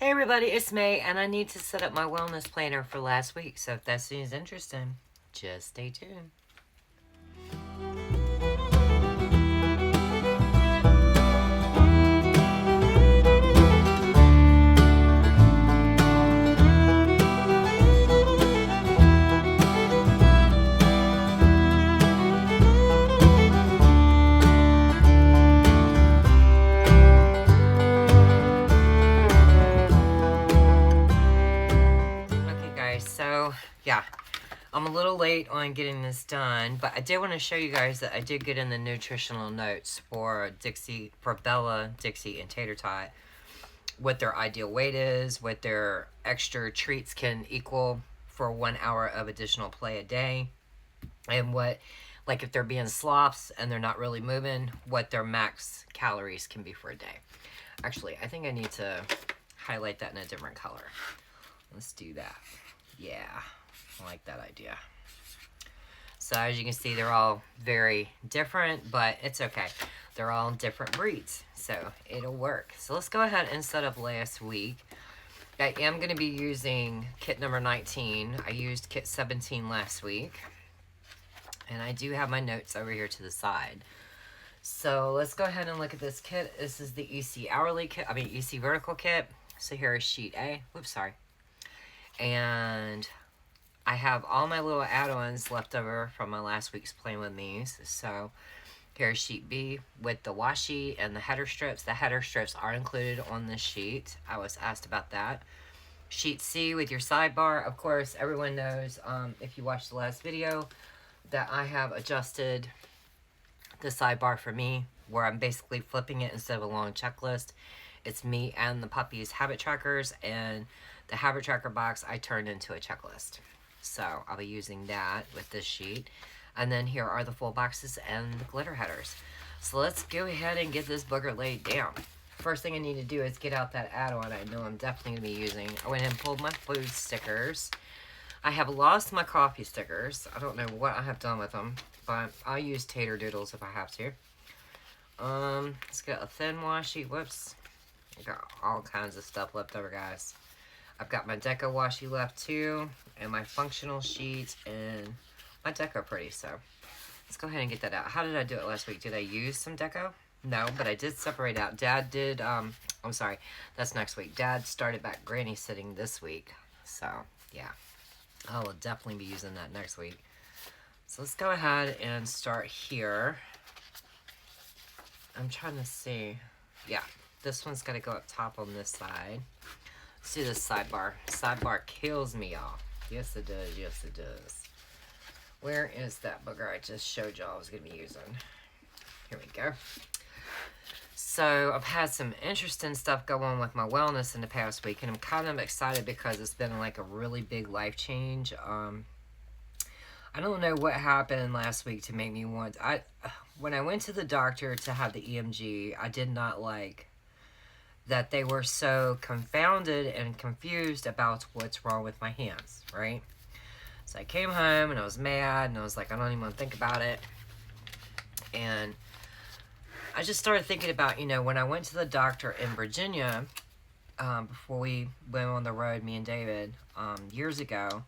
Hey everybody, it's May, and I need to set up my wellness planner for last week, so if that seems interesting, just stay tuned. Okay guys, so yeah, I'm a little late on getting this done, but I did want to show you guys that I did get in the nutritional notes for Bella, Dixie, and Tater Tot, what their ideal weight is, what their extra treats can equal for 1 hour of additional play a day, and what, like if they're being sloths and they're not really moving, what their max calories can be for a day. Actually, I think I need to highlight that in a different color. Let's do that. Yeah, I like that idea. So as you can see, they're all very different, but it's okay. They're all different breeds, so it'll work. So let's go ahead and set up last week. I am going to be using kit number 19. I used kit 17 last week. And I do have my notes over here to the side. So let's go ahead and look at this kit. This is the EC hourly kit, EC vertical kit. So here is sheet A. Whoops, sorry. And I have all my little add-ons left over from my last week's playing with these. So here's sheet B with the washi and the header strips. The header strips are included on this sheet. I was asked about that. Sheet C with your sidebar. Of course, everyone knows, if you watched the last video, that I have adjusted the sidebar for me, where I'm basically flipping it instead of a long checklist. It's me and the puppy's habit trackers, and the habit tracker box I turned into a checklist. So I'll be using that with this sheet. And then here are the full boxes and the glitter headers. So let's go ahead and get this booger laid down. First thing I need to do is get out that add-on I know I'm definitely going to be using. I went ahead and pulled my food stickers. I have lost my coffee stickers. I don't know what I have done with them, but I'll use tater doodles if I have to. Let's get a thin washi. Whoops. I got all kinds of stuff left over, guys. I've got my deco washi left too, and my functional sheet, and my deco pretty, so let's go ahead and get that out. How did I do it last week? Did I use some deco? No, but I did separate out. Dad did, I'm sorry, that's next week. Dad started back granny sitting this week, so yeah. I will definitely be using that next week. So let's go ahead and start here. I'm trying to see. Yeah, this one's got to go up top on this side. Let's do this sidebar. Sidebar kills me, y'all. Yes, it does. Yes, it does. Where is that booger I just showed y'all I was going to be using? Here we go. So I've had some interesting stuff go on with my wellness in the past week, and I'm kind of excited because it's been like a really big life change. I don't know what happened last week to make me want. When I went to the doctor to have the EMG, I did not like that they were so confounded and confused about what's wrong with my hands, right? So I came home and I was mad, and I was like, I don't even want to think about it. And I just started thinking about, when I went to the doctor in Virginia, before we went on the road, me and David, years ago,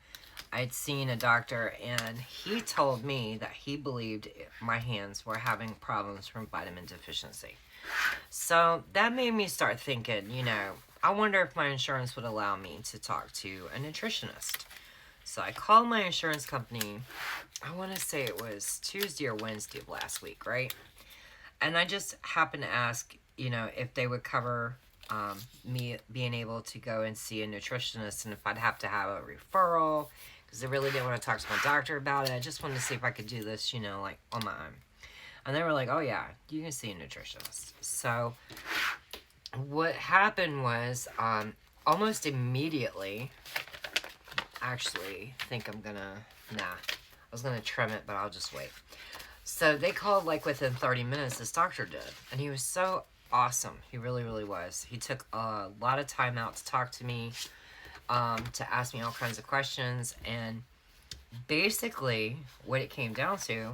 I'd seen a doctor, and he told me that he believed my hands were having problems from vitamin deficiency. So that made me start thinking, I wonder if my insurance would allow me to talk to a nutritionist. So I called my insurance company, I want to say it was Tuesday or Wednesday of last week, right? And I just happened to ask, if they would cover me being able to go and see a nutritionist, and if I'd have to have a referral, because I really didn't want to talk to my doctor about it. I just wanted to see if I could do this, like on my own. And they were like, oh yeah, you can see a nutritionist. So what happened was, almost immediately, actually, think I'm gonna, I was gonna trim it, but I'll just wait. So they called like within 30 minutes, this doctor did. And he was so awesome. He really, really was. He took a lot of time out to talk to me, to ask me all kinds of questions. And basically what it came down to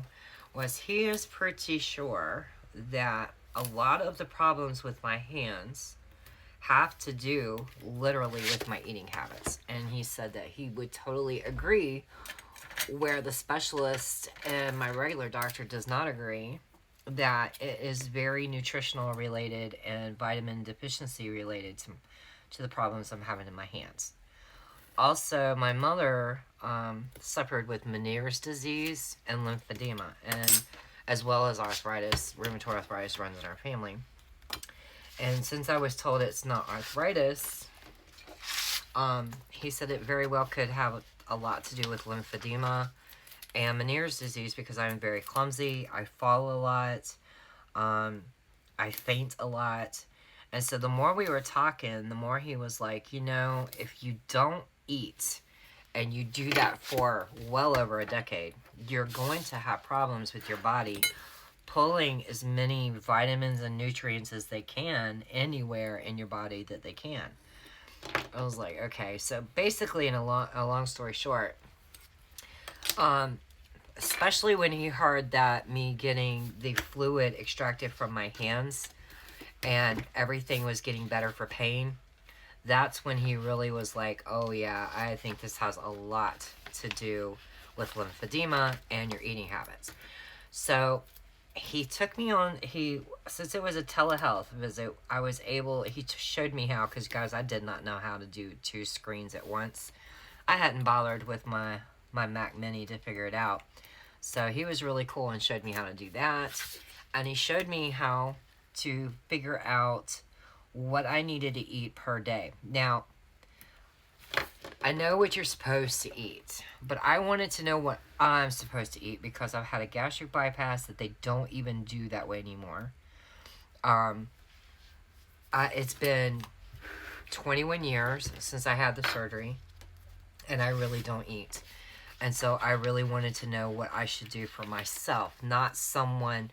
was he is pretty sure that a lot of the problems with my hands have to do literally with my eating habits. And he said that he would totally agree, where the specialist and my regular doctor does not agree, that it is very nutritional related and vitamin deficiency related to the problems I'm having in my hands. Also, my mother suffered with Meniere's disease and lymphedema, and as well as arthritis. Rheumatoid arthritis runs in our family. And since I was told it's not arthritis, he said it very well could have a lot to do with lymphedema and Meniere's disease, because I'm very clumsy. I fall a lot. I faint a lot. And so the more we were talking, the more he was like, you know, if you don't eat and you do that for well over a decade, you're going to have problems with your body pulling as many vitamins and nutrients as they can anywhere in your body that they can. I was like, okay. So basically, in a long story short, especially when he heard that me getting the fluid extracted from my hands and everything was getting better for pain, that's when he really was like, oh yeah, I think this has a lot to do with lymphedema and your eating habits. So he took me on, since it was a telehealth visit, he showed me how, because guys, I did not know how to do 2 screens at once. I hadn't bothered with my Mac Mini to figure it out. So he was really cool and showed me how to do that. And he showed me how to figure out what I needed to eat per day. Now, I know what you're supposed to eat, but I wanted to know what I'm supposed to eat, because I've had a gastric bypass that they don't even do that way anymore. It's been 21 years since I had the surgery, and I really don't eat. And so I really wanted to know what I should do for myself, not someone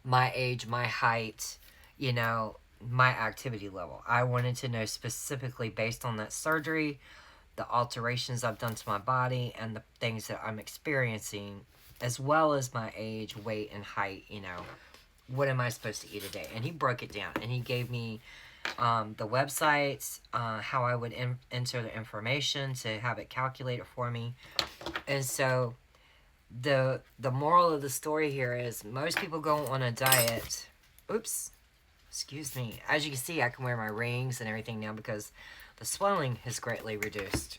my age, my height, you know, my activity level. I wanted to know specifically, based on that surgery, the alterations I've done to my body, and the things that I'm experiencing, as well as my age, weight, and height, you know, what am I supposed to eat a day? And he broke it down, and he gave me the websites, how I would enter the information to have it calculated for me. And so the moral of the story here is, most people go on a diet. Oops, excuse me. As you can see, I can wear my rings and everything now because the swelling has greatly reduced.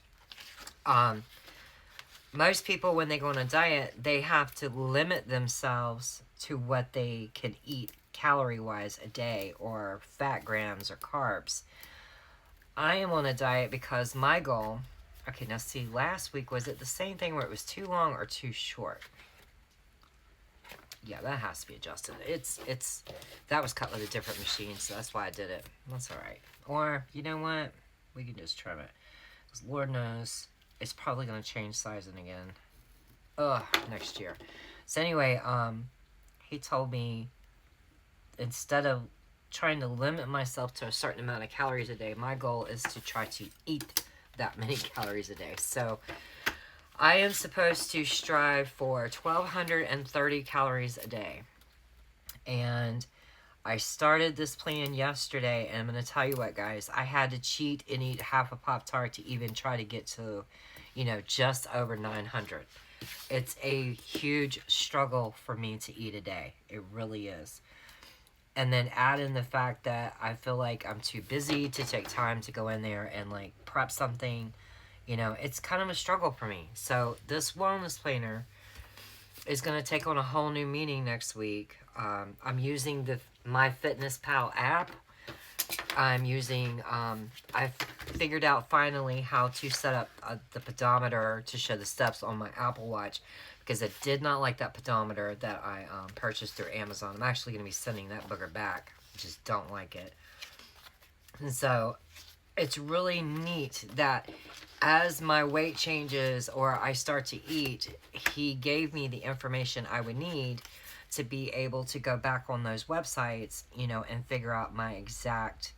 Most people, when they go on a diet, they have to limit themselves to what they can eat calorie-wise a day, or fat grams or carbs. I am on a diet because my goal... Okay, now see, last week, was it the same thing where it was too long or too short? Yeah, that has to be adjusted. That was cut with a different machine, so that's why I did it. That's alright. Or, you know what? We can just trim it. Because Lord knows, it's probably going to change sizing again. Next year. So anyway, he told me, instead of trying to limit myself to a certain amount of calories a day, my goal is to try to eat that many calories a day. So I am supposed to strive for 1,230 calories a day. And I started this plan yesterday, and I'm going to tell you what, guys, I had to cheat and eat half a Pop-Tart to even try to get to, you know, just over 900. It's a huge struggle for me to eat a day. It really is. And then add in the fact that I feel like I'm too busy to take time to go in there and, like, prep something. You know, it's kind of a struggle for me. So this wellness planner is going to take on a whole new meaning next week. I'm using the MyFitnessPal app. I've figured out finally how to set up the pedometer to show the steps on my Apple Watch, because I did not like that pedometer that I purchased through Amazon. I'm actually going to be sending that booger back. I just don't like it. And so it's really neat that as my weight changes or I start to eat, he gave me the information I would need to be able to go back on those websites, you know, and figure out my exact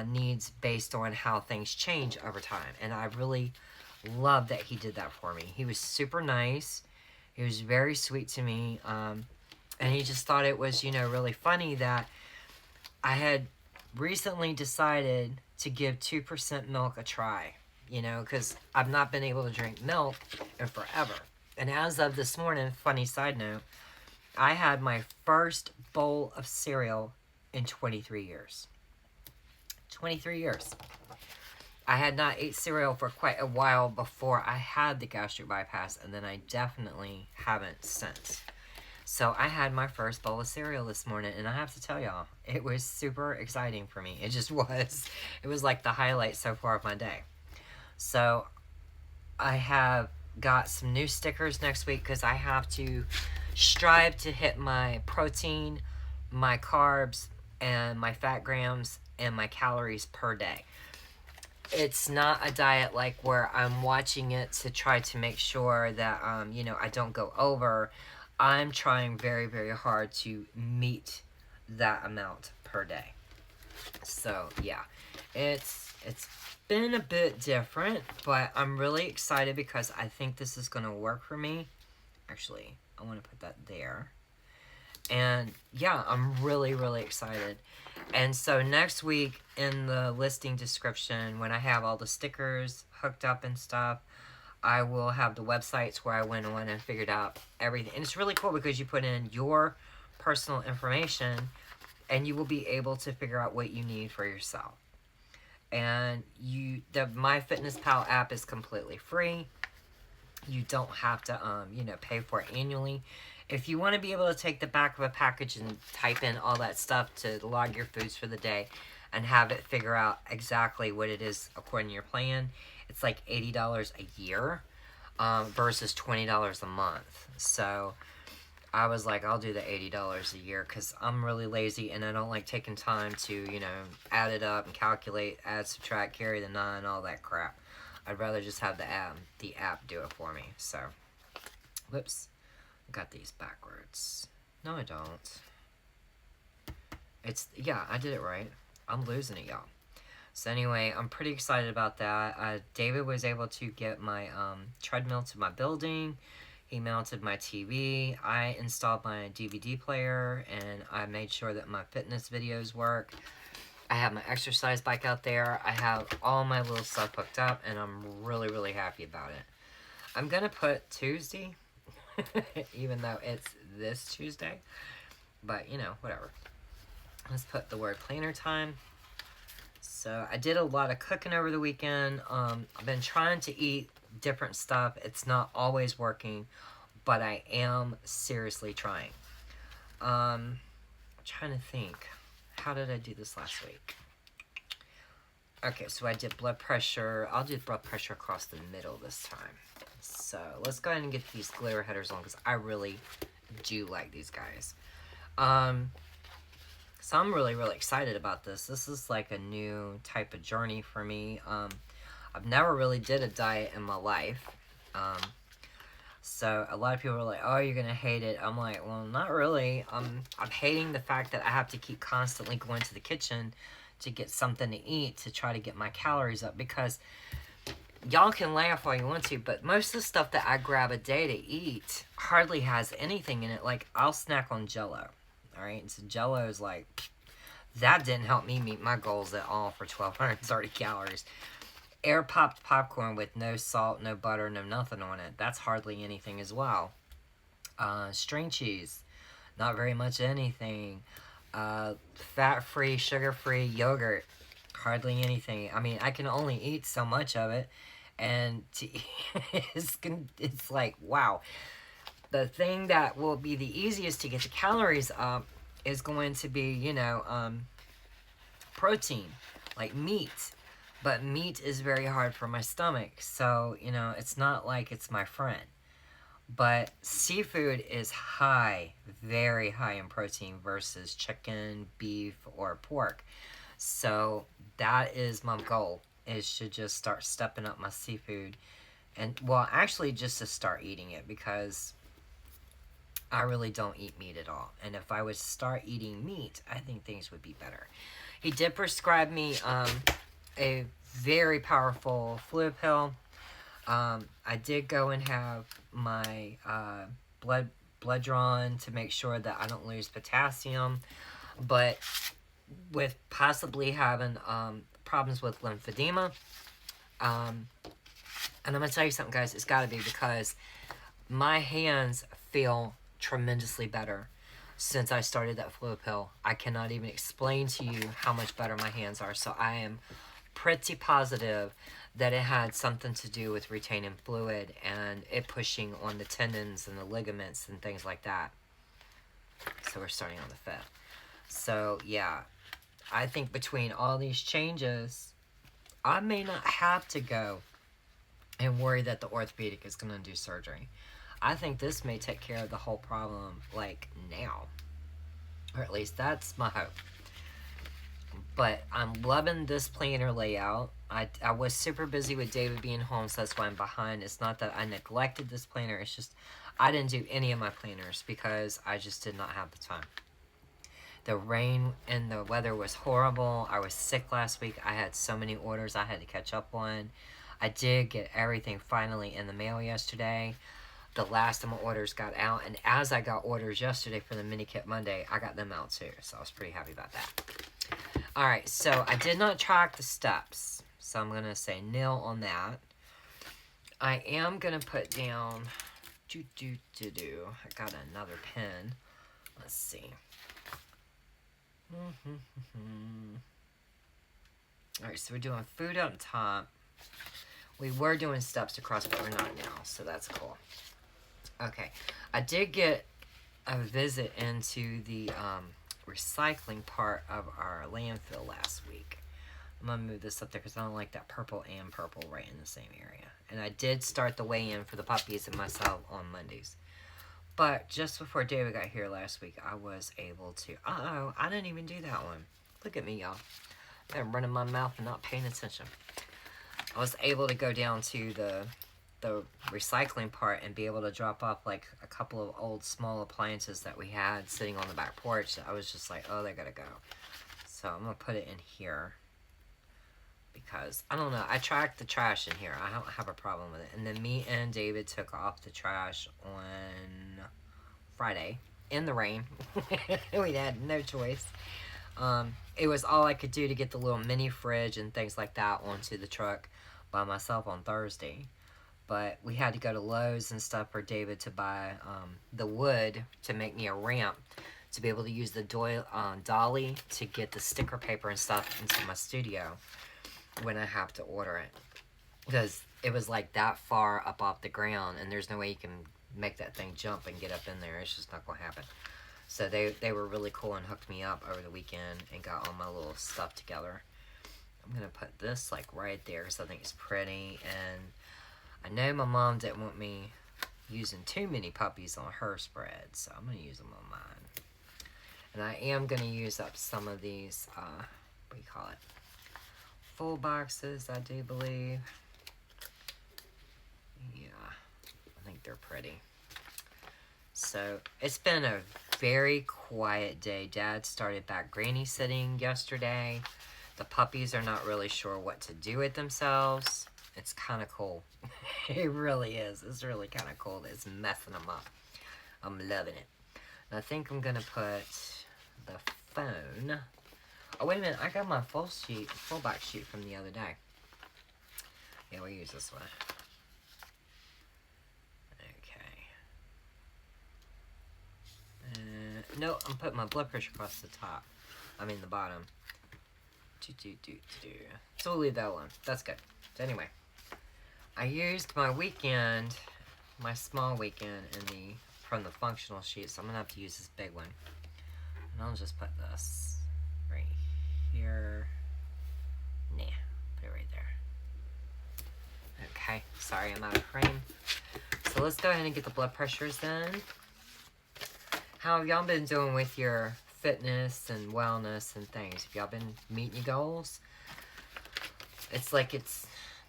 needs based on how things change over time. And I really love that he did that for me. He was super nice. He was very sweet to me, and he just thought it was, you know, really funny that I had recently decided to give 2% milk a try, you know, because I've not been able to drink milk in forever. And as of this morning, funny side note, I had my first bowl of cereal in 23 years. 23 years. I had not ate cereal for quite a while before I had the gastric bypass, and then I definitely haven't since. So I had my first bowl of cereal this morning, and I have to tell y'all, it was super exciting for me. It just was. It was like the highlight so far of my day. So I have got some new stickers next week because I have to strive to hit my protein, my carbs, and my fat grams, and my calories per day. It's not a diet like where I'm watching it to try to make sure that, you know, I don't go over. I'm trying very, very hard to meet that amount per day. So, yeah, it's been a bit different, but I'm really excited because I think this is going to work for me. Actually, I want to put that there. And yeah, I'm really, really excited. And so next week in the listing description, when I have all the stickers hooked up and stuff, I will have the websites where I went on and figured out everything. And it's really cool because you put in your personal information and you will be able to figure out what you need for yourself. And the MyFitnessPal app is completely free. You don't have to, you know, pay for it annually. If you want to be able to take the back of a package and type in all that stuff to log your foods for the day and have it figure out exactly what it is according to your plan, it's like $80 a year versus $20 a month. So I was like, I'll do the $80 a year because I'm really lazy and I don't like taking time to, you know, add it up and calculate, add, subtract, carry the 9, all that crap. I'd rather just have the app do it for me. So, whoops. Got these backwards. No, I don't. Yeah, I did it right. I'm losing it, y'all. So anyway, I'm pretty excited about that. David was able to get my treadmill to my building. He mounted my TV. I installed my DVD player, and I made sure that my fitness videos work. I have my exercise bike out there. I have all my little stuff hooked up, and I'm really, really happy about it. I'm going to put Tuesday, even though it's this Tuesday. But, you know, whatever. Let's put the word planner time. So, I did a lot of cooking over the weekend. I've been trying to eat different stuff. It's not always working, but I am seriously trying. I'm trying to think. How did I do this last week? Okay, so I did blood pressure. I'll do blood pressure across the middle this time. So let's go ahead and get these glitter headers on because I really do like these guys. So I'm really, really excited about this. This is like a new type of journey for me. I've never really did a diet in my life. So a lot of people are like, oh, you're going to hate it. I'm like, well, not really. I'm hating the fact that I have to keep constantly going to the kitchen to get something to eat to try to get my calories up because y'all can laugh all you want to, but most of the stuff that I grab a day to eat hardly has anything in it. Like, I'll snack on Jell-O, all right? So Jell-O is like, that didn't help me meet my goals at all for 1,230 calories. Air-popped popcorn with no salt, no butter, no nothing on it. That's hardly anything as well. String cheese, not very much anything. Fat-free, sugar-free yogurt, hardly anything. I mean, I can only eat so much of it, and it's like, wow. The thing that will be the easiest to get the calories up is going to be, you know, protein, like meat. But meat is very hard for my stomach, so, you know, it's not like it's my friend. But seafood is high, very high in protein versus chicken, beef, or pork. So that is my goal, is to just start stepping up my seafood. And, well, actually just to start eating it because I really don't eat meat at all. And if I would start eating meat, I think things would be better. He did prescribe me a very powerful fluid pill. I did go and have my blood drawn to make sure that I don't lose potassium. But with possibly having problems with lymphedema. And I'm going to tell you something, guys. It's got to be because my hands feel tremendously better since I started that fluid pill. I cannot even explain to you how much better my hands are. So I am pretty positive that it had something to do with retaining fluid and it pushing on the tendons and the ligaments and things like that. So we're starting on the 5th. So yeah, I think between all these changes, I may not have to go and worry that the orthopedic is going to do surgery. I think this may take care of the whole problem, like, now. Or at least that's my hope. But I'm loving this planner layout. I was super busy with David being home, so that's why I'm behind. It's not that I neglected this planner. It's just I didn't do any of my planners because I just did not have the time. The rain and the weather was horrible. I was sick last week. I had so many orders I had to catch up on. I did get everything finally in the mail yesterday. The last of my orders got out, and as I got orders yesterday for the mini kit Monday, I got them out too, so I was pretty happy about that. Alright, so I did not track the steps, so I'm going to say nil on that. I am going to put down, I got another pen. Let's see. Alright, so we're doing food up top. We were doing steps across, but we're not now, so that's cool. Okay, I did get a visit into the recycling part of our landfill last week. I'm going to move this up there because I don't like that purple and purple right in the same area. And I did start the weigh-in for the puppies and myself on Mondays. But just before David got here last week, I was able to... Uh-oh, I didn't even do that one. Look at me, y'all. I'm running my mouth and not paying attention. I was able to go down to the recycling part and be able to drop off like a couple of old small appliances that we had sitting on the back porch that I was just like, oh, they gotta go. So I'm gonna put it in here because I don't know, I tracked the trash in here. I don't have a problem with it. And then me and David took off the trash on Friday in the rain. We had no choice. It was all I could do to get the little mini fridge and things like that onto the truck by myself on Thursday. But we had to go to Lowe's and stuff for David to buy the wood to make me a ramp to be able to use the dolly to get the sticker paper and stuff into my studio when I have to order it. Because it was like that far up off the ground and there's no way you can make that thing jump and get up in there. It's just not going to happen. So they were really cool and hooked me up over the weekend and got all my little stuff together. I'm going to put this like right there because I think it's pretty. And I know my mom didn't want me using too many puppies on her spread, so I'm going to use them on mine. And I am going to use up some of these, what do you call it, full boxes, I do believe. Yeah, I think they're pretty. So, it's been a very quiet day. Dad started back granny sitting yesterday. The puppies are not really sure what to do with themselves. It's kind of cool. It really is. It's really kind of cool. It's messing them up. I'm loving it. And I think I'm going to put the phone. Oh, wait a minute. I got my full back sheet from the other day. Yeah, we'll use this one. Okay. No, I'm putting my blood pressure across the top. I mean the bottom. So we'll leave that alone. That's good. So anyway. I used my weekend, my small weekend from the functional sheet, so I'm going to have to use this big one. And I'll just put this right here. Nah, put it right there. Okay, sorry I'm out of frame. So let's go ahead and get the blood pressures then. How have y'all been doing with your fitness and wellness and things? Have y'all been meeting your goals? It's like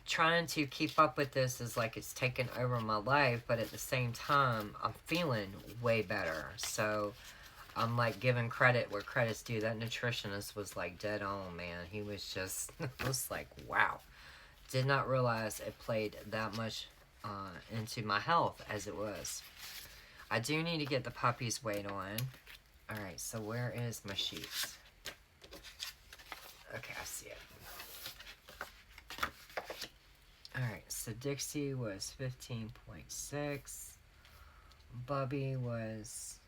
trying to keep up with this is like it's taken over my life, but at the same time, I'm feeling way better. So I'm like giving credit where credit's due. That nutritionist was like dead on, man. He was just, I was like, wow. Did not realize it played that much into my health as it was. I do need to get the puppy's weight on. Alright, so where is my sheets? Okay, I see it. So Dixie was 15.6. Bubby was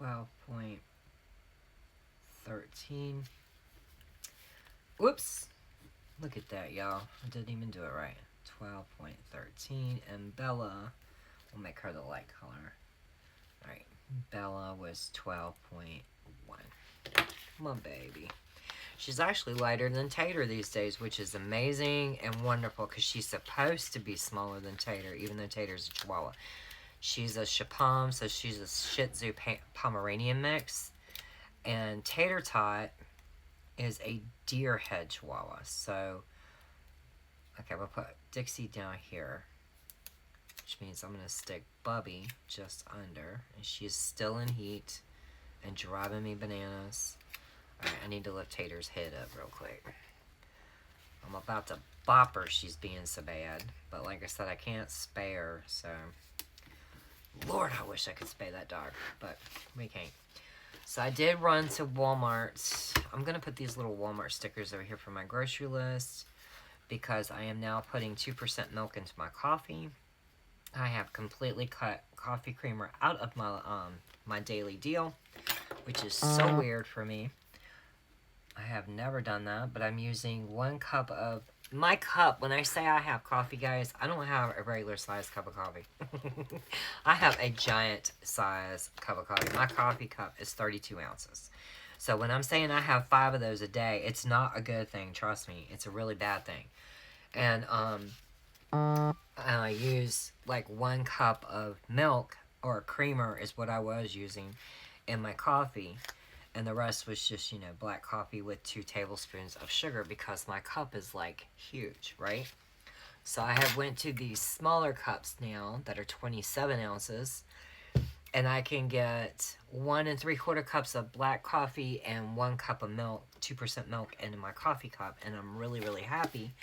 12.13. Whoops. Look at that, y'all. I didn't even do it right. 12.13. And Bella, we'll make her the light color. Alright. Bella was 12.1. My baby. She's actually lighter than Tater these days, which is amazing and wonderful because she's supposed to be smaller than Tater, even though Tater's a Chihuahua. She's a Chipom, so she's a Shih Tzu Pomeranian mix. And Tater Tot is a deer head Chihuahua. So, okay, we'll put Dixie down here, which means I'm going to stick Bubby just under. And she's still in heat and driving me bananas. Alright, I need to lift Tater's head up real quick. I'm about to bop her, she's being so bad. But like I said, I can't spay her, so... Lord, I wish I could spay that dog, but we can't. So I did run to Walmart. I'm going to put these little Walmart stickers over here for my grocery list because I am now putting 2% milk into my coffee. I have completely cut coffee creamer out of my my daily deal, which is so weird for me. I have never done that, but I'm using 1 cup of... My cup, when I say I have coffee, guys, I don't have a regular size cup of coffee. I have a giant size cup of coffee. My coffee cup is 32 ounces. So when I'm saying I have 5 of those a day, it's not a good thing. Trust me. It's a really bad thing. And I use like 1 cup of milk or creamer is what I was using in my coffee. And the rest was just, you know, black coffee with 2 tablespoons of sugar because my cup is, like, huge, right? So I have went to these smaller cups now that are 27 ounces. And I can get 1 3/4 cups of black coffee and 1 cup of milk, 2% milk into my coffee cup. And I'm really, really happy.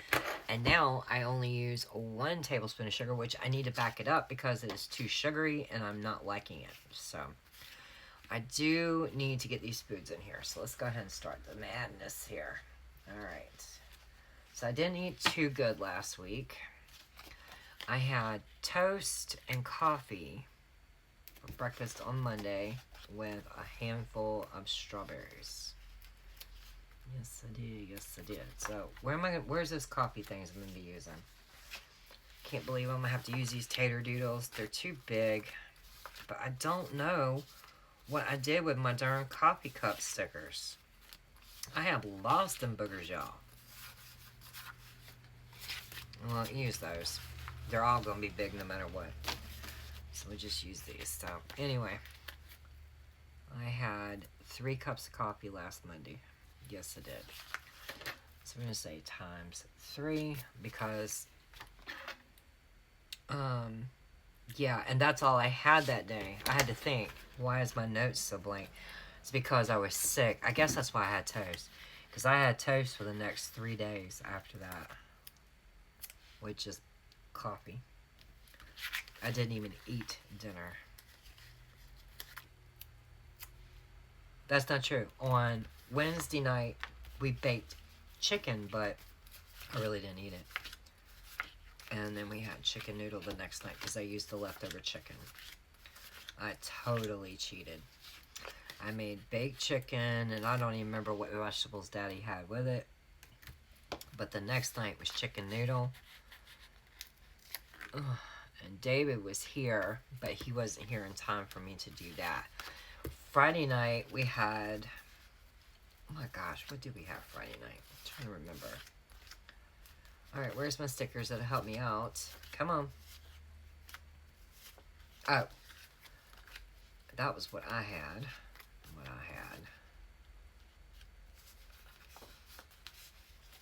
And now I only use 1 tablespoon of sugar, which I need to back it up because it is too sugary and I'm not liking it. So... I do need to get these foods in here, so let's go ahead and start the madness here. Alright. So I didn't eat too good last week. I had toast and coffee for breakfast on Monday with a handful of strawberries. Yes, I did. Yes, I did. So, where's this coffee things I'm going to be using? Can't believe I'm going to have to use these tater doodles. They're too big, but I don't know what I did with my darn coffee cup stickers. I have lost them boogers, y'all. Well, use those. They're all going to be big no matter what. So we'll just use these. So, anyway. I had 3 cups of coffee last Monday. Yes, I did. So we're going to say times 3 because... yeah, and that's all I had that day. I had to think, why is my notes so blank? It's because I was sick. I guess that's why I had toast. Because I had toast for the next 3 days after that. Which is coffee. I didn't even eat dinner. That's not true. On Wednesday night, we baked chicken, but I really didn't eat it. And then we had chicken noodle the next night because I used the leftover chicken. I totally cheated. I made baked chicken, and I don't even remember what vegetables Daddy had with it. But the next night was chicken noodle. Ugh. And David was here, but he wasn't here in time for me to do that. Friday night, we had... Oh my gosh, what did we have Friday night? I'm trying to remember. Alright, where's my stickers that'll help me out? Come on. Oh. That was what I had.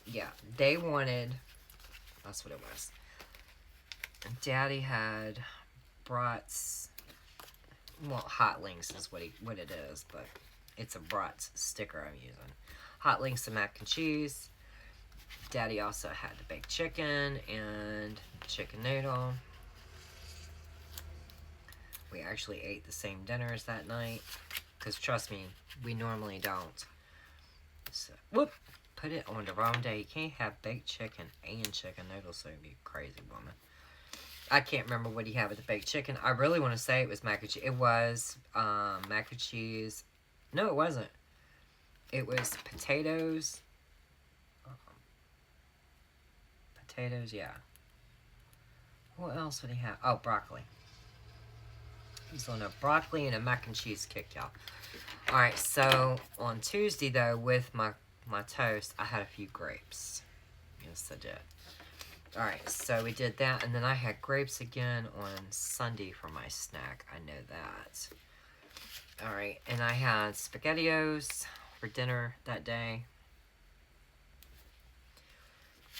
Yeah, they wanted... That's what it was. Daddy had brats... Well, hot links is what it is, but it's a brats sticker I'm using. Hot links and mac and cheese. Daddy also had the baked chicken and chicken noodle. We actually ate the same dinners that night. Because trust me, we normally don't. So, whoop! put it on the wrong day. You can't have baked chicken and chicken noodles, so you'd be a crazy woman. I can't remember what he had with the baked chicken. I really want to say it was mac and cheese. It was mac and cheese. No, it wasn't. It was potatoes. Potatoes, yeah. What else would he have? Oh, broccoli. He's on a broccoli and a mac and cheese kick, y'all. Alright, so on Tuesday, though, with my toast, I had a few grapes. Yes, I did. Alright, so we did that, and then I had grapes again on Sunday for my snack. I know that. Alright, and I had SpaghettiOs for dinner that day.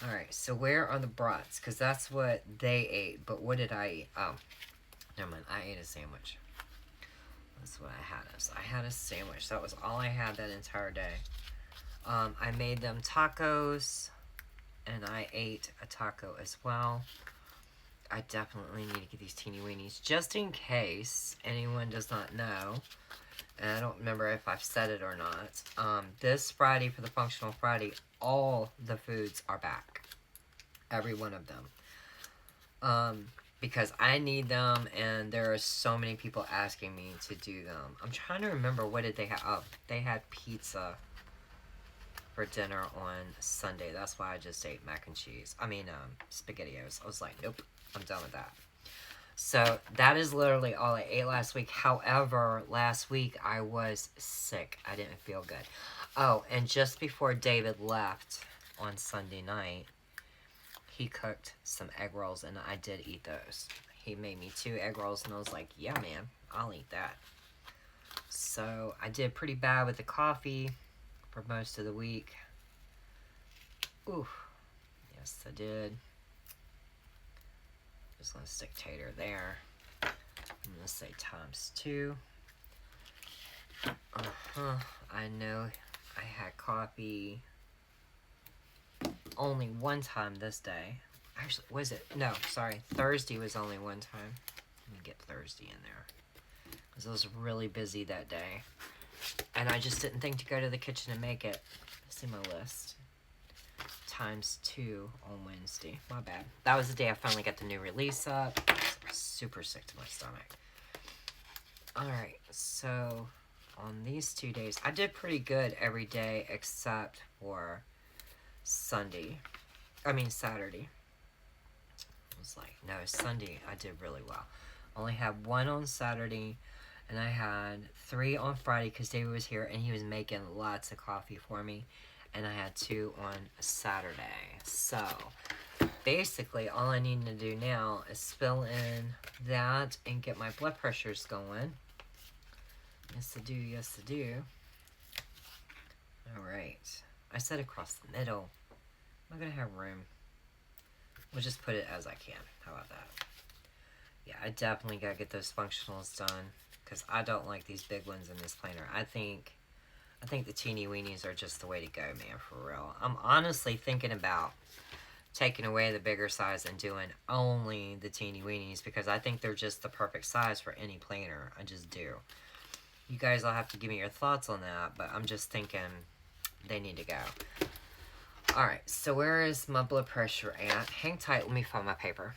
Alright, so where are the brats? Because that's what they ate, but what did I eat? Oh, never mind, I ate a sandwich. That's what I had. So I had a sandwich. That was all I had that entire day. I made them tacos, and I ate a taco as well. I definitely need to get these teeny weenies, just in case anyone does not know. And I don't remember if I've said it or not. This Friday, for the Functional Friday, all the foods are back. Every one of them. Because I need them, and there are so many people asking me to do them. I'm trying to remember, what did they have? Oh, they had pizza for dinner on Sunday. That's why I just ate mac and cheese. I mean, SpaghettiOs. I was like, nope, I'm done with that. So, that is literally all I ate last week. However, last week I was sick. I didn't feel good. Oh, and just before David left on Sunday night, he cooked some egg rolls, and I did eat those. He made me 2 egg rolls, and I was like, yeah, man, I'll eat that. So, I did pretty bad with the coffee for most of the week. Ooh, yes, I did. Just gonna stick tater there. I'm gonna say ×2. I know I had coffee only one time this day. Actually, was it? No, sorry. Thursday was only one time. Let me get Thursday in there, because I was really busy that day. And I just didn't think to go to the kitchen and make it. See my list. ×2 on Wednesday. My bad. That was the day I finally got the new release up. I was super sick to my stomach. Alright, so on these 2 days, I did pretty good every day except for Saturday. I was like, no, Sunday I did really well. Only had 1 on Saturday, and I had 3 on Friday because David was here and he was making lots of coffee for me. And I had 2 on Saturday. So, basically, all I need to do now is fill in that and get my blood pressures going. Yes, I do. Yes, I do. Alright. I said across the middle. I'm not going to have room. We'll just put it as I can. How about that? Yeah, I definitely got to get those functionals done, because I don't like these big ones in this planner. I think the teeny weenies are just the way to go, man, for real. I'm honestly thinking about taking away the bigger size and doing only the teeny weenies, because I think they're just the perfect size for any planner. I just do. You guys will have to give me your thoughts on that, but I'm just thinking they need to go. Alright, so where is my blood pressure at? Hang tight, let me find my paper.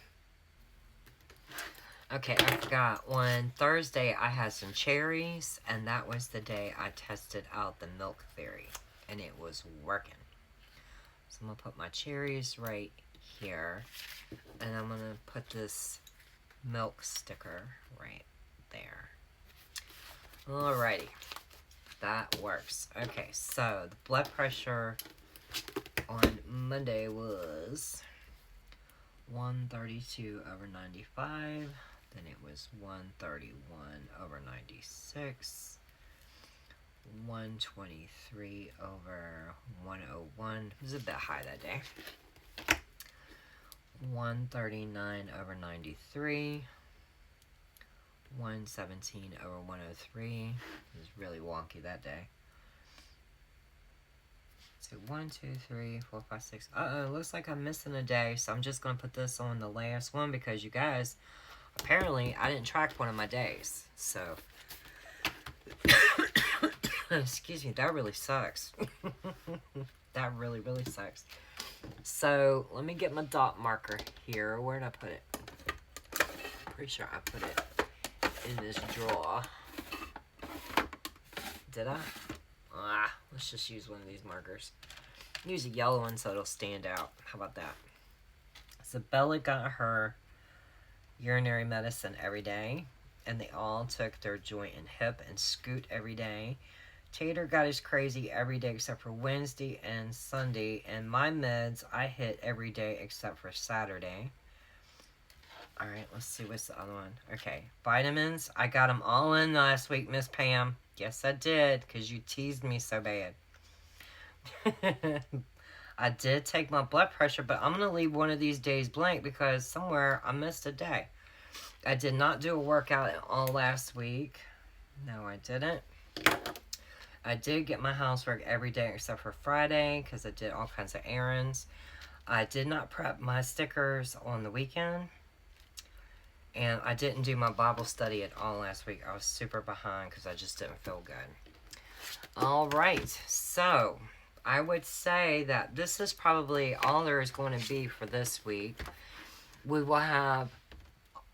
Okay, I forgot. On Thursday, I had some cherries, and that was the day I tested out the milk theory, and it was working. So I'm going to put my cherries right here, and I'm going to put this milk sticker right there. Alrighty, that works. Okay, so the blood pressure on Monday was 132/95. Then it was 131/96. 123/101. It was a bit high that day. 139/93. 117/103. It was really wonky that day. So 1, 2, 3, 4, 5, 6. Uh-oh, looks like I'm missing a day. So I'm just going to put this on the last one, because you guys, apparently I didn't track one of my days. So, excuse me, that really sucks. That really, really sucks. So, let me get my dot marker here. Where did I put it? Pretty sure I put it in this drawer. Did I? Let's just use one of these markers. Use a yellow one so it'll stand out. How about that? So Bella got her urinary medicine every day, and they all took their joint and hip and scoot every day. Tater got his crazy every day except for Wednesday and Sunday, and my meds I hit every day except for Saturday. Alright, let's see what's the other one. Okay, vitamins. I got them all in last week, Miss Pam. Yes, I did, because you teased me so bad. I did take my blood pressure, but I'm going to leave one of these days blank because somewhere I missed a day. I did not do a workout all last week. No, I didn't. I did get my housework every day except for Friday because I did all kinds of errands. I did not prep my stickers on the weekend. And I didn't do my Bible study at all last week. I was super behind because I just didn't feel good. Alright, so I would say that this is probably all there is going to be for this week. We will have...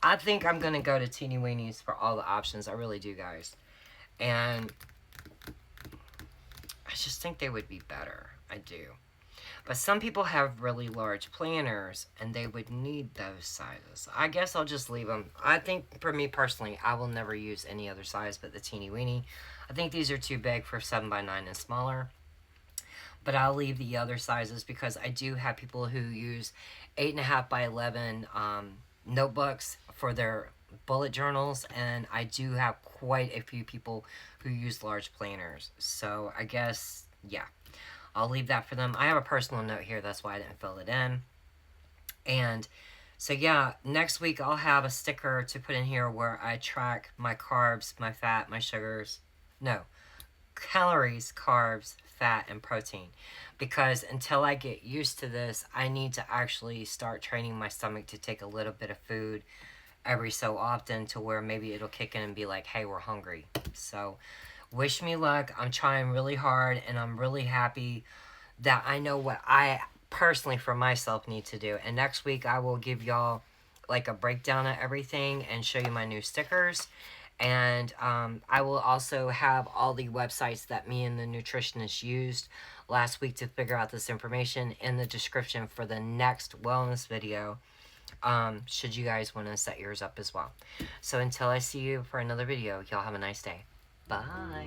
I think I'm going to go to Teeny Weenies for all the options. I really do, guys. And I just think they would be better. I do. But some people have really large planners, and they would need those sizes. I guess I'll just leave them. I think, for me personally, I will never use any other size but the Teeny Weeny. I think these are too big for 7x9 and smaller. But I'll leave the other sizes because I do have people who use 8.5x11 notebooks for their bullet journals, and I do have quite a few people who use large planners. So I guess, yeah, I'll leave that for them. I have a personal note here, that's why I didn't fill it in. And so yeah, next week I'll have a sticker to put in here where I track my carbs, my fat, my sugars. No, calories, carbs, fat, and protein. Because until I get used to this, I need to actually start training my stomach to take a little bit of food every so often to where maybe it'll kick in and be like, hey, we're hungry. So wish me luck. I'm trying really hard, and I'm really happy that I know what I personally for myself need to do. And next week I will give y'all like a breakdown of everything and show you my new stickers. And I will also have all the websites that me and the nutritionist used last week to figure out this information in the description for the next wellness video, should you guys want to set yours up as well. So until I see you for another video, y'all have a nice day. Bye.